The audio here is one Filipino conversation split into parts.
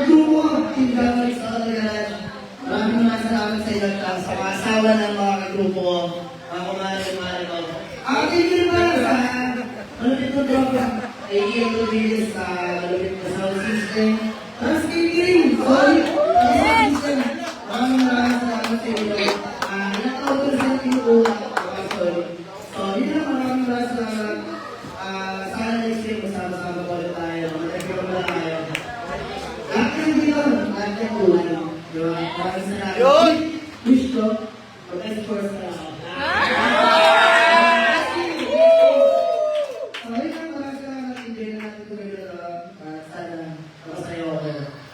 grupo, tingnan sa kagalan. Maraming salamat sa inyo sa mga asawa ng mga kagrupo ko. Mga kumari ko. Thank you naman sa malupit ko tropa. Ay Ian Rodriguez sa malupit na sound system. Tapos kay Kiring, sorry. Sound system. Maraming salamat sa inyo. Naka-auto sa inyo. Sorry. So, yun lang maraming salamat. Sana next year masama-sama ko ulit tayo. Mag-agree na tayo. Lahat ng dito, lahat ng buhay. Diba? Maraming salamat. Wish ko, mag-esforce na ako.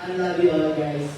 I love you all, guys.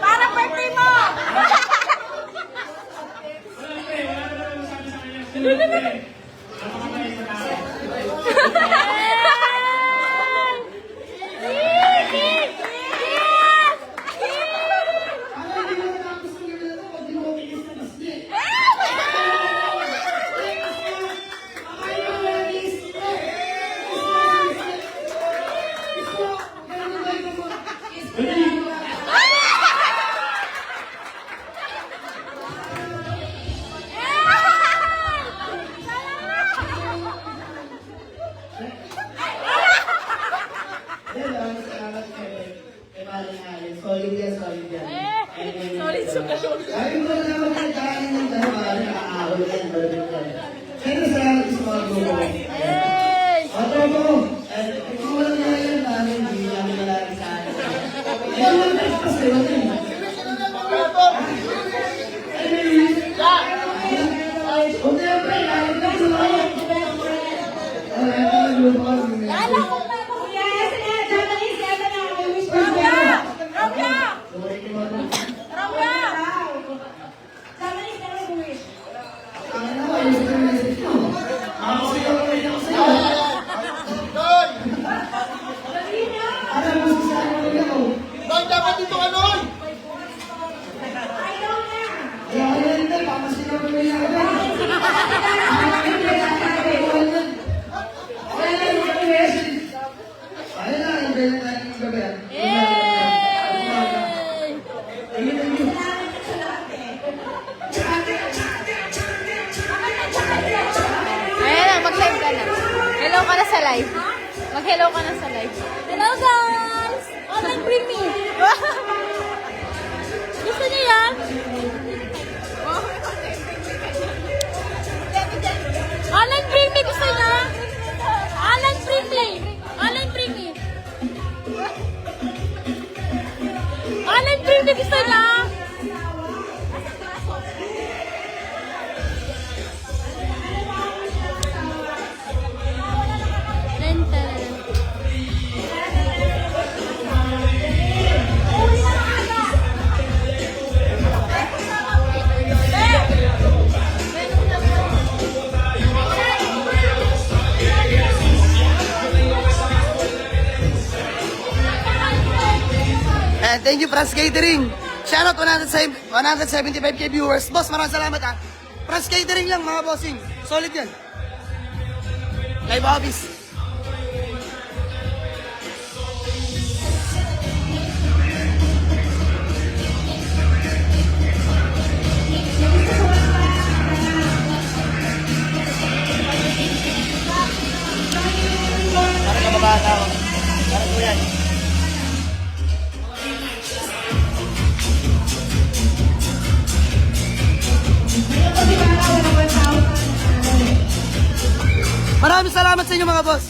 Parang birthday mo! Solid yan. Solid sugar. Ayaw ko na naman ang kain ng dalawa. Nakakaahol yan. Pero salamat sa mga grupo. Otro po. Kung walang nalayan namin, hindi namin nalari sa akin. Ito lang breakfast eh. Wala yun. Huwag na yung break. Ayaw na sa mga. Ayaw na grupo. Hello ka na sa live. Mag-hello ka na sa live. Hello guys! Online bring me! Gusto niyo yan? Online bring me! Gusto niyo? Online bring me! Online bring me! Online bring me! Gusto niyo? Yan, thank you, Franz Catering. Shoutout 175k viewers. Boss, maraming salamat ha. Franz Catering lang, mga bossing. Solid yan. Live office. Para kababata ako. Para ko yan. Maraming salamat sa inyo mga boss.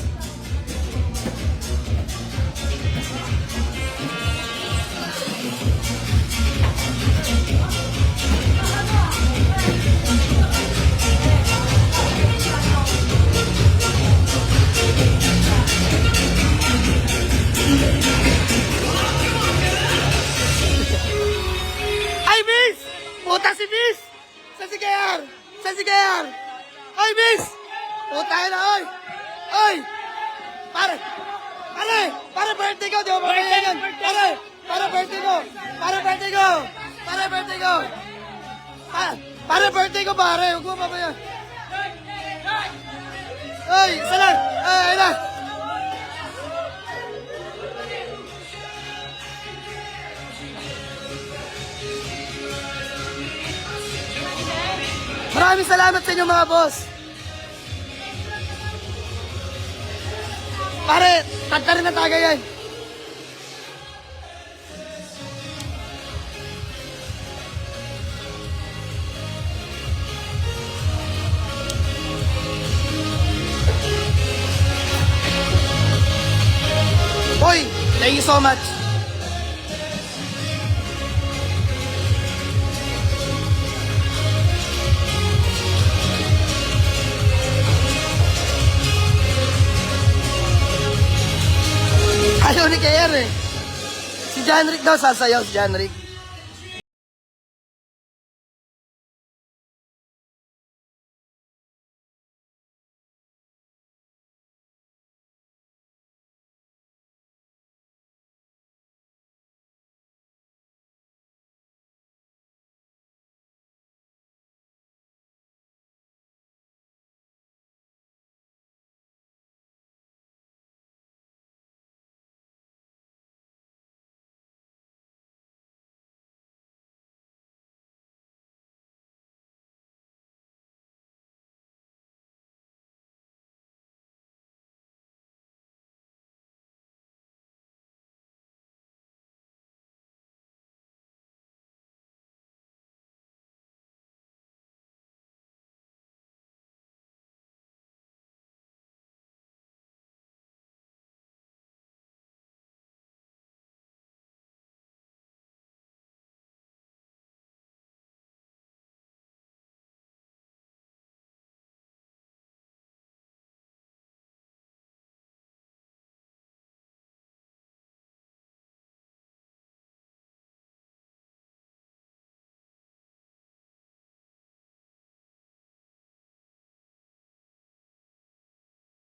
Ay, Miss! Puta si Miss! Sa si KR! Sa si KR! Ay, Miss! Puta na, oy! Oy! Pare! Pare! Para birthday ko! Di ba makayagan? Pare! Para birthday ko! Para birthday ko! Para birthday ko! Para birthday ko, pare! Huwag mo papayan! Oy! Isa lang! Ay, na! Maraming salamat sa inyo mga boss! Pare, tagka rin na taga yan. Boy, thank you so much. Ayaw ni KR eh. Si Janrick daw sasayaw, si Janrick.